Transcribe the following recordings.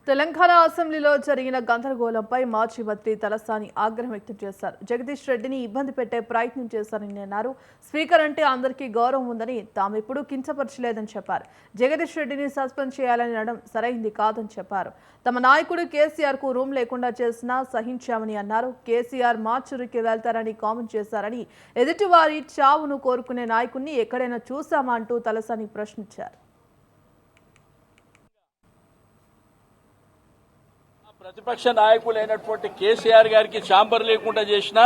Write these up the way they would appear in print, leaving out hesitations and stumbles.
తెలంగాణ అసెంబ్లీలో జరిగిన గందరగోళంపై మాజీ మంత్రి తలసాని ఆగ్రహం వ్యక్తం చేశారు. జగదీష్ రెడ్డిని ఇబ్బంది పెట్టే ప్రయత్నం చేశారని అన్నారు. స్పీకర్ అంటే అందరికీ గౌరవం ఉందని తామెప్పుడూ కించపరచలేదని చెప్పారు. జగదీష్ రెడ్డిని సస్పెండ్ చేయాలని అనడం సరైంది కాదని చెప్పారు. తమ నాయకుడు కేసీఆర్ కు రూమ్ లేకుండా చేసినా సహించామని అన్నారు. కేసీఆర్ మార్చురికి వెళ్తారని కామెంట్ చేశారని, ఎదుటివారి చావును కోరుకునే నాయకుడిని ఎక్కడైనా చూశామా అంటూ తలసాని ప్రశ్నించారు. ప్రతిపక్ష నాయకులైనటువంటి కేసీఆర్ గారికి ఛాంబర్ లేకుండా చేసిన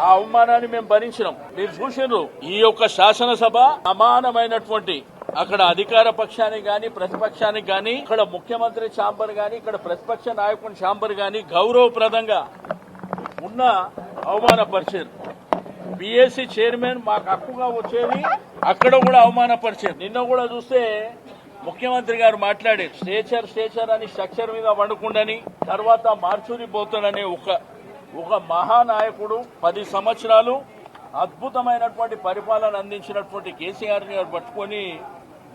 ఆ అవమానాన్ని మేము భరించినాం. మీరు చూసినారు, ఈ యొక్క శాసనసభ సమానమైనటువంటి అక్కడ అధికార పక్షానికి గాని ప్రతిపక్షానికి గాని, ఇక్కడ ముఖ్యమంత్రి ఛాంబర్ గాని, ఇక్కడ ప్రతిపక్ష నాయకుని ఛాంబర్ గాని గౌరవప్రదంగా ఉన్న అవమానపరిచారు. బీఎస్సీ చైర్మన్ మాకు హక్కుగా వచ్చేది అక్కడ కూడా అవమానపరిచారు. నిన్న కూడా చూస్తే ముఖ్యమంత్రి గారు మాట్లాడారు, స్టేచర్ అని స్ట్రక్చర్ మీద వండుకుండని, తర్వాత మార్చూరి పోతాడని ఒక మహానాయకుడు 10 సంవత్సరాలు అద్భుతమైనటువంటి పరిపాలన అందించినటువంటి కేసీఆర్ గారు పట్టుకొని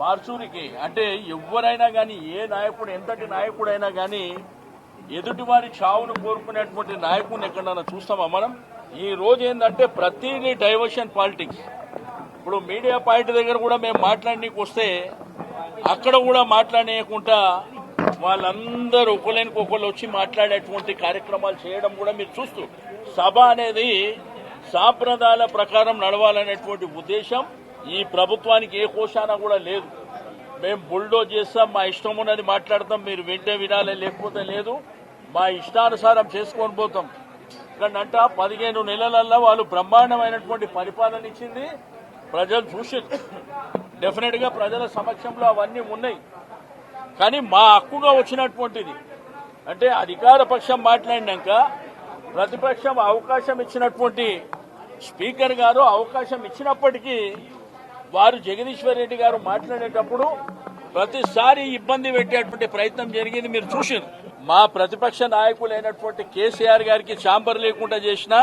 మార్చూరికి అంటే ఎవరైనా గాని, ఏ నాయకుడు ఎంతటి నాయకుడైనా గాని ఎదుటివారి చావును కోరుకునేటువంటి నాయకుడిని ఎక్కడన్నా చూస్తామా మనం? ఈ రోజు ఏంటంటే ప్రతిదీ డైవర్షన్ పాలిటిక్స్. ఇప్పుడు మీడియా పాయింట్ దగ్గర కూడా మేము మాట్లాడనీకి వస్తే అక్కడ కూడా మాట్లాడేయకుండా వాళ్ళందరూ ఒకళ్ళకి ఒకళ్ళు వచ్చి మాట్లాడేటువంటి కార్యక్రమాలు చేయడం కూడా మీరు చూస్తూ, సభ అనేది సాంప్రదాయాల ప్రకారం నడవాలనేటువంటి ఉద్దేశం ఈ ప్రభుత్వానికి ఏ కోశాన కూడా లేదు. మేము బుల్డోజ్ చేస్తాం, మా ఇష్టం ఉన్నది మాట్లాడతాం, మీరు వింటే వినాలి లేకపోతే లేదు, మా ఇష్టానుసారం చేసుకొని పోతాం. ఇక్కడంట 15 నెలలల్లో వాళ్ళు బ్రహ్మాండమైనటువంటి పరిపాలన ఇచ్చింది, ప్రజలు చూసి డెఫినెట్ గా ప్రజల సమక్షంలో అవన్నీ ఉన్నాయి. కానీ మా హక్కుగా వచ్చినటువంటిది అంటే అధికార పక్షం మాట్లాడినాక ప్రతిపక్షం అవకాశం ఇచ్చినటువంటి స్పీకర్ గారు అవకాశం ఇచ్చినప్పటికీ వారు జగదీశ్వర్ రెడ్డి గారు మాట్లాడేటప్పుడు ప్రతిసారి ఇబ్బంది పెట్టేటువంటి ప్రయత్నం జరిగింది. మీరు చూసారు, మా ప్రతిపక్ష నాయకులైనటువంటి కేసీఆర్ గారికి ఛాంబర్ లేకుండా చేసినా